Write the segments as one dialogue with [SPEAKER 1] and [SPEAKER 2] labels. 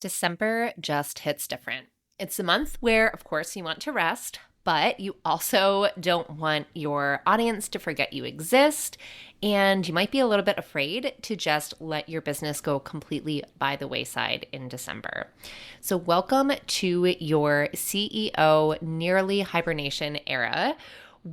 [SPEAKER 1] December just hits different. It's a month where, of course, you want to rest, but you also don't want your audience to forget you exist, and you might be a little bit afraid to just let your business go completely by the wayside in December. So welcome to your CEO nearly hibernation era,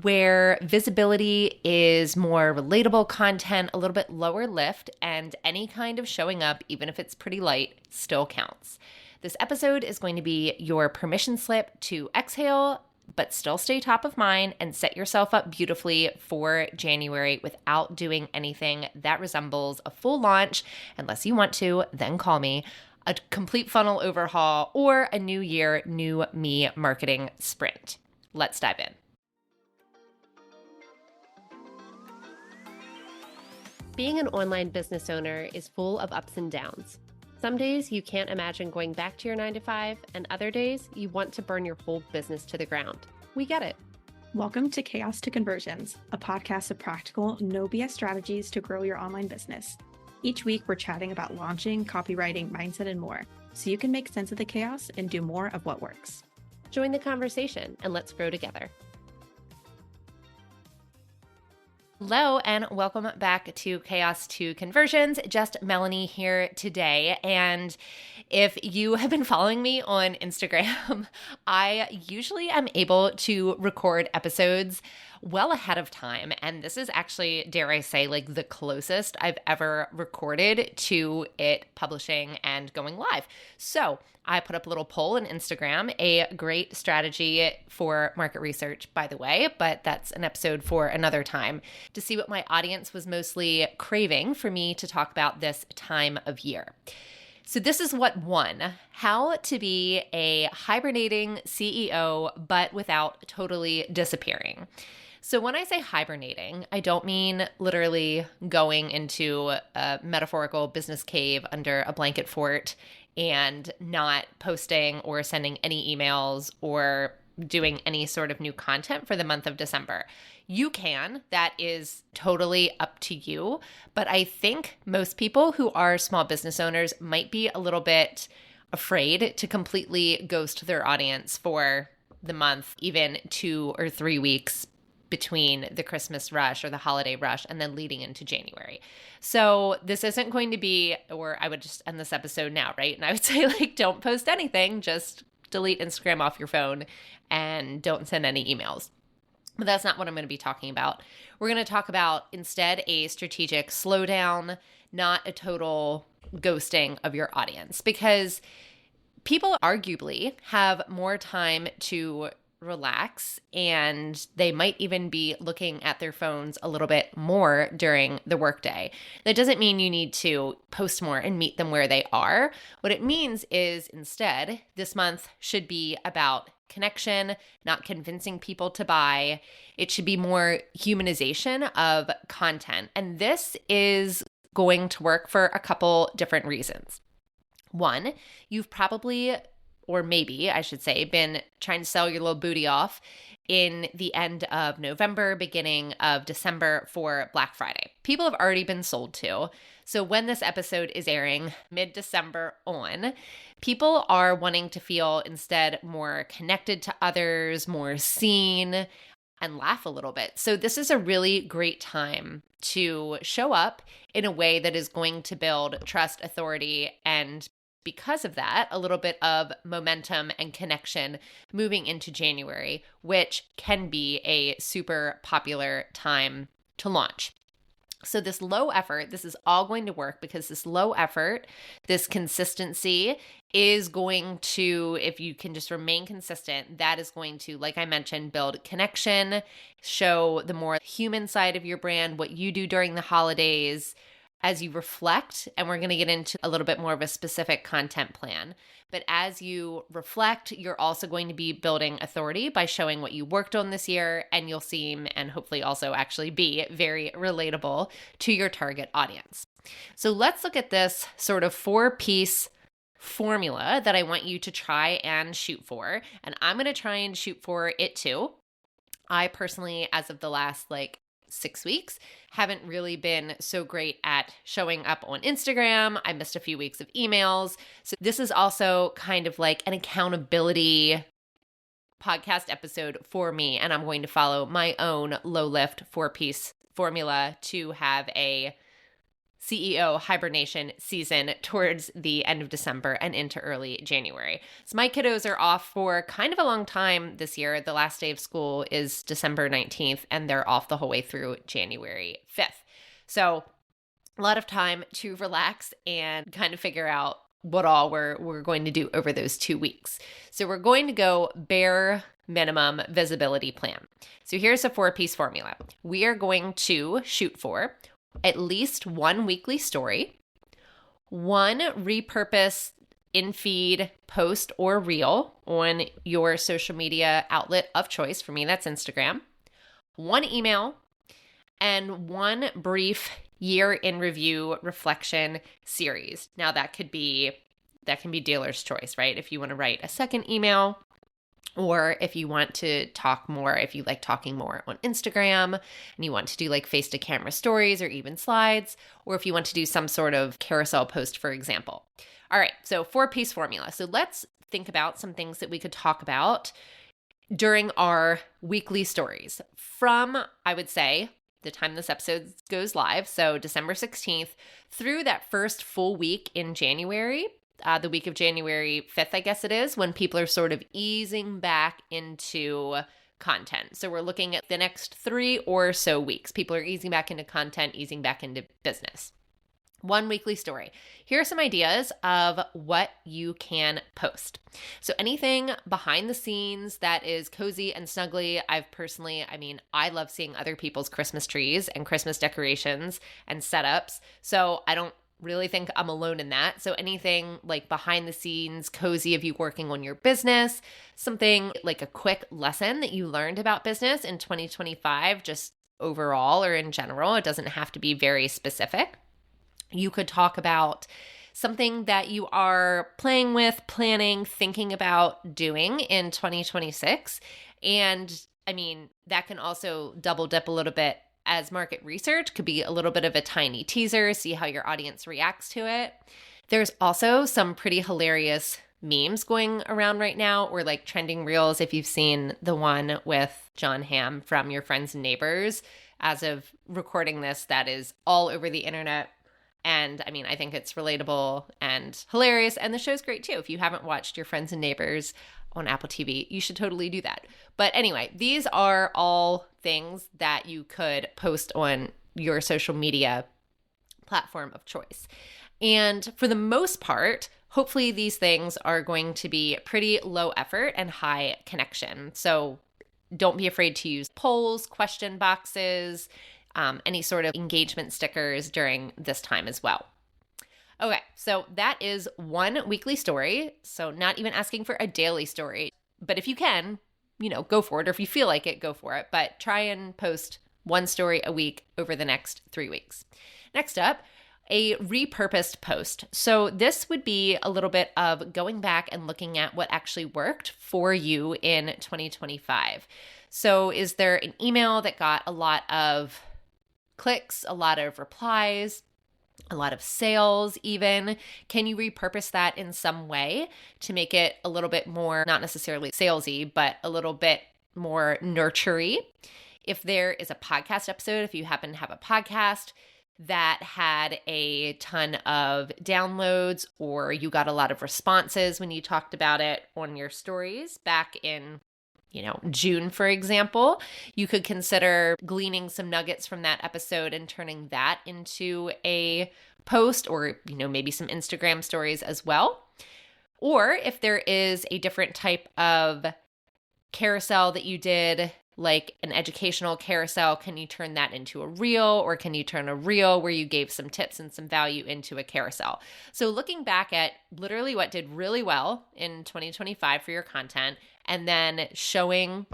[SPEAKER 1] where visibility is more relatable content, a little bit lower lift, and any kind of showing up, even if it's pretty light, still counts. This episode is going to be your permission slip to exhale, but still stay top of mind and set yourself up beautifully for January without doing anything that resembles a full launch. Unless you want to, then call me. A complete funnel overhaul or a new year, new me marketing sprint. Let's dive in.
[SPEAKER 2] Being an online business owner is full of ups and downs. Some days you can't imagine going back to your 9-to-5, and other days you want to burn your whole business to the ground. We get it.
[SPEAKER 3] Welcome to Chaos to Conversions, a podcast of practical, no BS strategies to grow your online business. Each week we're chatting about launching, copywriting, mindset, and more, so you can make sense of the chaos and do more of what works.
[SPEAKER 2] Join the conversation and let's grow together.
[SPEAKER 1] Hello and welcome back to Chaos to Conversions. Just Melanie here today. And if you have been following me on Instagram, I usually am able to record episodes well ahead of time. And this is actually, dare I say, like the closest I've ever recorded to it publishing and going live. So I put up a little poll on Instagram, a great strategy for market research, by the way, but that's an episode for another time, to see what my audience was mostly craving for me to talk about this time of year. So this is what won: how to be a hibernating CEO, but without totally disappearing. So when I say hibernating, I don't mean literally going into a metaphorical business cave under a blanket fort and not posting or sending any emails or doing any sort of new content for the month of December. You can. That is totally up to you. But I think most people who are small business owners might be a little bit afraid to completely ghost their audience for the month, even 2 or 3 weeks between the Christmas rush or the holiday rush and then leading into January. So this isn't going to be, or I would just end this episode now, right? And I would say, like, don't post anything, just delete Instagram off your phone and don't send any emails. But that's not what I'm going to be talking about. We're going to talk about instead a strategic slowdown, not a total ghosting of your audience, because people arguably have more time to relax, and they might even be looking at their phones a little bit more during the workday. That doesn't mean you need to post more and meet them where they are. What it means is instead, this month should be about connection, not convincing people to buy. It should be more humanization of content. And this is going to work for a couple different reasons. One, you've probably, or maybe I should say, been trying to sell your little booty off in the end of November, beginning of December for Black Friday. People have already been sold to. So when this episode is airing mid-December on, people are wanting to feel instead more connected to others, more seen, and laugh a little bit. So this is a really great time to show up in a way that is going to build trust, authority, and because of that, a little bit of momentum and connection moving into January, which can be a super popular time to launch. So this low effort, this is all going to work because this low effort, this consistency is going to, if you can just remain consistent, that is going to, like I mentioned, build connection, show the more human side of your brand, what you do during the holidays, as you reflect, and we're going to get into a little bit more of a specific content plan. But as you reflect, you're also going to be building authority by showing what you worked on this year, and you'll seem, and hopefully also actually be, very relatable to your target audience. So let's look at this sort of 4-piece formula that I want you to try and shoot for. And I'm going to try and shoot for it too. I personally, as of the last 6 weeks. Haven't really been so great at showing up on Instagram. I missed a few weeks of emails. So this is also kind of like an accountability podcast episode for me, and I'm going to follow my own low lift 4-piece formula to have a CEO hibernation season towards the end of December and into early January. So my kiddos are off for kind of a long time this year. The last day of school is December 19th, and they're off the whole way through January 5th. So a lot of time to relax and kind of figure out what all we're going to do over those 2 weeks. So we're going to go bare minimum visibility plan. So here's a 4-piece formula. We are going to shoot for at least one weekly story, one repurposed in-feed post or reel on your social media outlet of choice. For me, that's Instagram, one email, and one brief year in review reflection series. Now that can be dealer's choice, right? If you want to write a second email, or if you want to talk more, if you like talking more on Instagram and you want to do like face to camera stories or even slides, or if you want to do some sort of carousel post, for example. All right, so 4-piece formula. So let's think about some things that we could talk about during our weekly stories from, I would say, the time this episode goes live, so December 16th, through that first full week in January, the week of January 5th, I guess it is, when people are sort of easing back into content. So we're looking at the next 3 or so weeks. People are easing back into content, easing back into business. One weekly story. Here are some ideas of what you can post. So anything behind the scenes that is cozy and snuggly. I love seeing other people's Christmas trees and Christmas decorations and setups. So I don't really think I'm alone in that. So anything like behind the scenes, cozy of you working on your business, something like a quick lesson that you learned about business in 2025, just overall or in general. It doesn't have to be very specific. You could talk about something that you are playing with, planning, thinking about doing in 2026. And that can also double dip a little bit as market research, could be a little bit of a tiny teaser, see how your audience reacts to it. There's also some pretty hilarious memes going around right now, or like trending reels. If you've seen the one with John Hamm from Your Friends and Neighbors, as of recording this, that is all over the internet. And I think it's relatable and hilarious. And the show's great too. If you haven't watched Your Friends and Neighbors on Apple TV, you should totally do that. But anyway, these are all things that you could post on your social media platform of choice. And for the most part, hopefully these things are going to be pretty low effort and high connection. So don't be afraid to use polls, question boxes, any sort of engagement stickers during this time as well. Okay, so that is one weekly story. So not even asking for a daily story, but if you can, go for it. Or if you feel like it, go for it. But try and post one story a week over the next 3 weeks. Next up, a repurposed post. So this would be a little bit of going back and looking at what actually worked for you in 2025. So is there an email that got a lot of clicks, a lot of replies, a lot of sales even? Can you repurpose that in some way to make it a little bit more, not necessarily salesy, but a little bit more nurturing? If there is a podcast episode, if you happen to have a podcast that had a ton of downloads, or you got a lot of responses when you talked about it on your stories back in June, for example, you could consider gleaning some nuggets from that episode and turning that into a post, or, maybe some Instagram stories as well. Or if there is a different type of carousel that you did, like an educational carousel, can you turn that into a reel, or can you turn a reel where you gave some tips and some value into a carousel? So looking back at literally what did really well in 2025 for your content, and then showing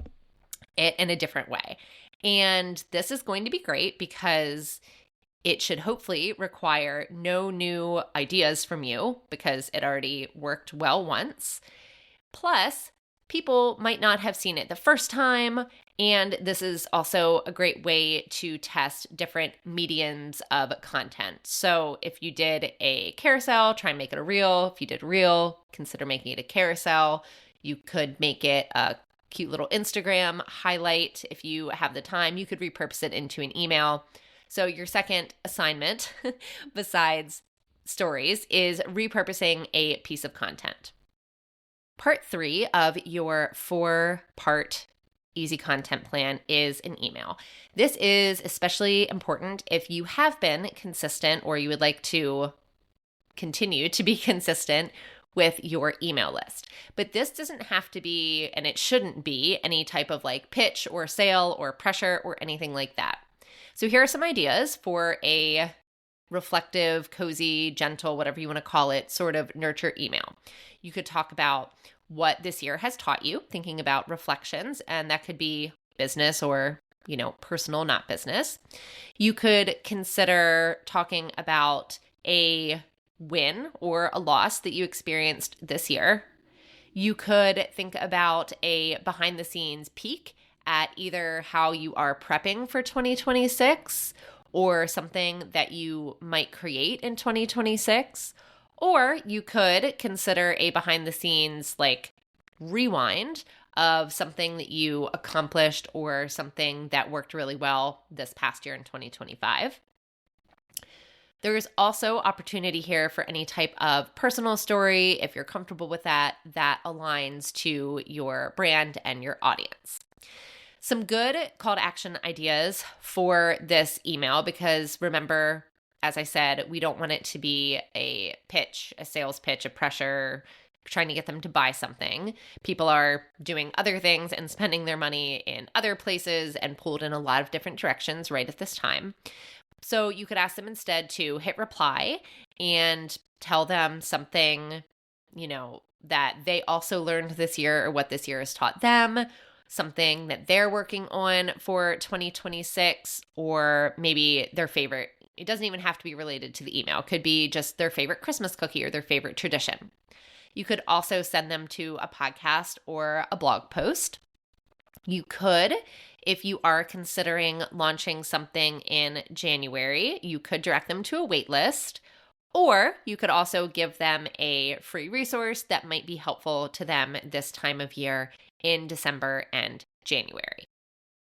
[SPEAKER 1] it in a different way. And this is going to be great because it should hopefully require no new ideas from you, because it already worked well once. Plus, people might not have seen it the first time. And this is also a great way to test different mediums of content. So if you did a carousel, try and make it a reel. If you did reel, consider making it a carousel. You could make it a cute little Instagram highlight. If you have the time, you could repurpose it into an email. So your second assignment, besides stories, is repurposing a piece of content. Part 3 of your 4-part easy content plan is an email. This is especially important if you have been consistent or you would like to continue to be consistent with your email list. But this doesn't have to be, and it shouldn't be, any type of like pitch or sale or pressure or anything like that. So here are some ideas for a reflective, cozy, gentle, whatever you want to call it, sort of nurture email. You could talk about what this year has taught you, thinking about reflections, and that could be business or, personal, not business. You could consider talking about a win or a loss that you experienced this year. You could think about a behind the scenes peek at either how you are prepping for 2026 or something that you might create in 2026. Or you could consider a behind the scenes like rewind of something that you accomplished or something that worked really well this past year in 2025. There's also opportunity here for any type of personal story, if you're comfortable with that aligns to your brand and your audience. Some good call to action ideas for this email, because remember, as I said, we don't want it to be a pitch, a sales pitch, a pressure, trying to get them to buy something. People are doing other things and spending their money in other places and pulled in a lot of different directions right at this time. So you could ask them instead to hit reply and tell them something, that they also learned this year or what this year has taught them, something that they're working on for 2026, or maybe their favorite. It doesn't even have to be related to the email. It could be just their favorite Christmas cookie or their favorite tradition. You could also send them to a podcast or a blog post. You could, if you are considering launching something in January, you could direct them to a wait list, or you could also give them a free resource that might be helpful to them this time of year in December and January.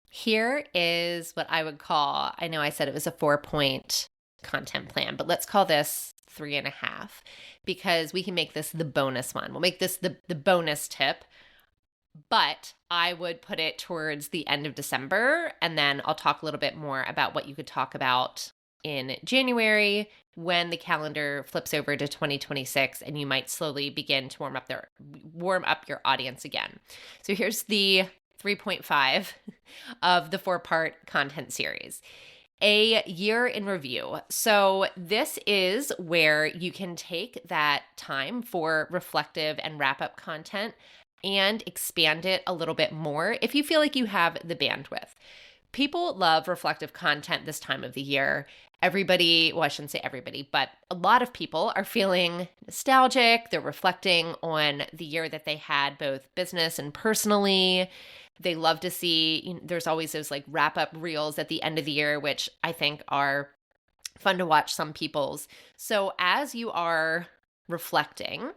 [SPEAKER 1] Here is what I would call, I know I said it was a 4-point content plan, but let's call this 3.5, because we can make this the bonus one. We'll make this the bonus tip, but I would put it towards the end of December, and then I'll talk a little bit more about what you could talk about in January when the calendar flips over to 2026 and you might slowly begin to warm up your audience again. So here's the 3.5 of the 4-part content series. A year in review. So this is where you can take that time for reflective and wrap-up content and expand it a little bit more if you feel like you have the bandwidth. People love reflective content this time of the year. Everybody, well, I shouldn't say everybody, but a lot of people are feeling nostalgic. They're reflecting on the year that they had, both business and personally. They love to see, there's always those like wrap up reels at the end of the year, which I think are fun to watch some people's. So as you are reflecting,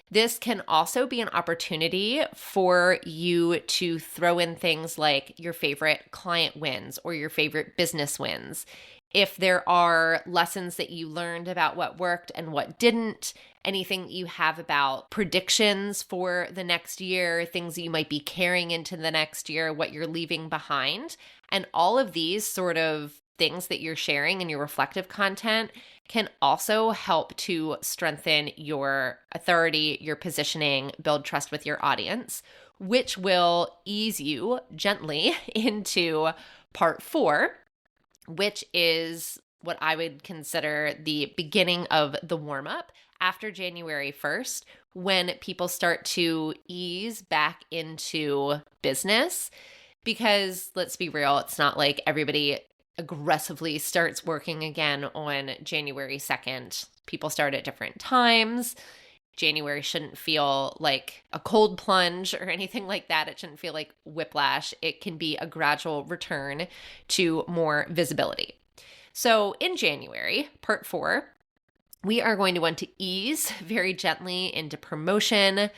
[SPEAKER 1] this can also be an opportunity for you to throw in things like your favorite client wins or your favorite business wins. If there are lessons that you learned about what worked and what didn't, anything you have about predictions for the next year, things that you might be carrying into the next year, what you're leaving behind. And all of these sort of things that you're sharing in your reflective content can also help to strengthen your authority, your positioning, build trust with your audience, which will ease you gently into part 4, which is what I would consider the beginning of the warm-up after January 1st, when people start to ease back into business. Because let's be real, it's not like everybody aggressively starts working again on January 2nd. People start at different times. January shouldn't feel like a cold plunge or anything like that. It shouldn't feel like whiplash. It can be a gradual return to more visibility. So in January, part 4, we are going to want to ease very gently into promotion.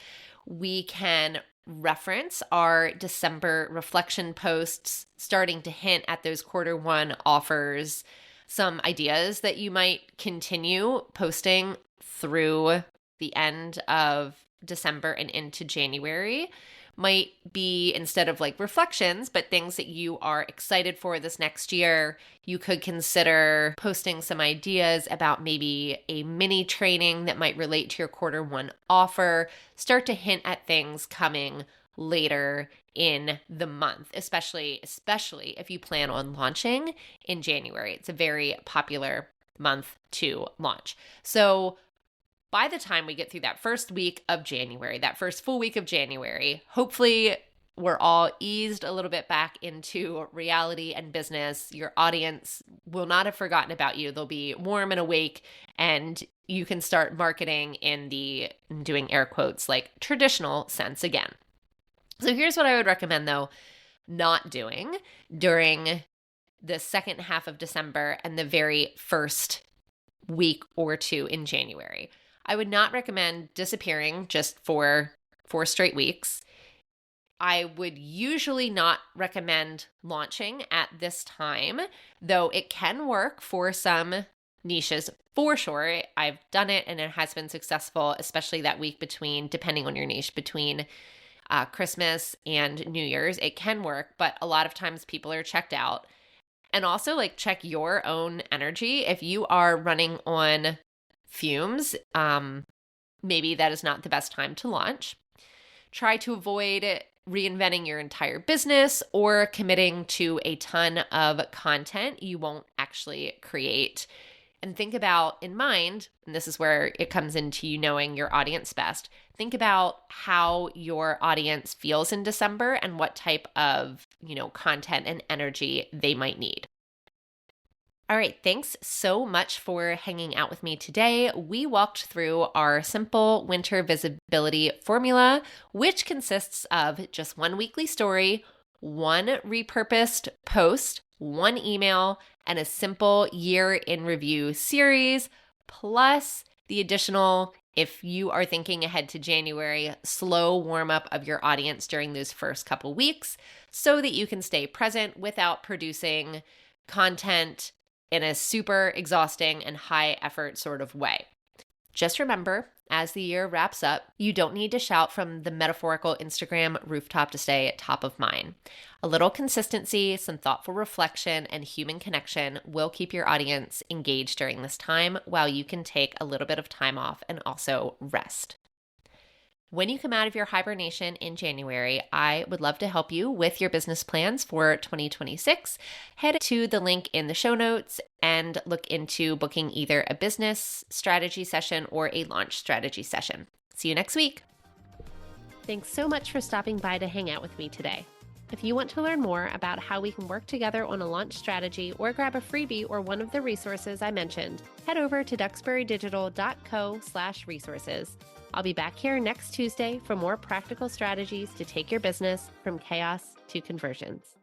[SPEAKER 1] We can reference our December reflection posts, starting to hint at those quarter 1 offers, some ideas that you might continue posting through the end of December and into January. Might be, instead of like reflections, but things that you are excited for this next year, you could consider posting some ideas about maybe a mini training that might relate to your quarter 1 offer. Start to hint at things coming later in the month, especially if you plan on launching in January. It's a very popular month to launch. So by the time we get through that first week of January, that first full week of January, hopefully we're all eased a little bit back into reality and business. Your audience will not have forgotten about you. They'll be warm and awake, and you can start marketing in the, doing air quotes, like traditional sense again. So here's what I would recommend, though, not doing during the second half of December and the very first week or 2 in January. I would not recommend disappearing just for 4 straight weeks. I would usually not recommend launching at this time, though it can work for some niches for sure. I've done it and it has been successful, especially that week between, depending on your niche, between Christmas and New Year's. It can work, but a lot of times people are checked out. And also, like, check your own energy. If you are running on fumes, maybe that is not the best time to launch. Try to avoid reinventing your entire business or committing to a ton of content you won't actually create. And think about, in mind, and this is where it comes into you knowing your audience best, think about how your audience feels in December and what type of, content and energy they might need. All right, thanks so much for hanging out with me today. We walked through our simple winter visibility formula, which consists of just 1 weekly story, 1 repurposed post, 1 email, and a simple year in review series, plus the additional, if you are thinking ahead to January, slow warm up of your audience during those first couple weeks so that you can stay present without producing content in a super exhausting and high effort sort of way. Just remember, as the year wraps up, you don't need to shout from the metaphorical Instagram rooftop to stay top of mind. A little consistency, some thoughtful reflection, and human connection will keep your audience engaged during this time while you can take a little bit of time off and also rest. When you come out of your hibernation in January, I would love to help you with your business plans for 2026. Head to the link in the show notes and look into booking either a business strategy session or a launch strategy session. See you next week.
[SPEAKER 2] Thanks so much for stopping by to hang out with me today. If you want to learn more about how we can work together on a launch strategy or grab a freebie or one of the resources I mentioned, head over to duxburydigital.co/resources. I'll be back here next Tuesday for more practical strategies to take your business from chaos to conversions.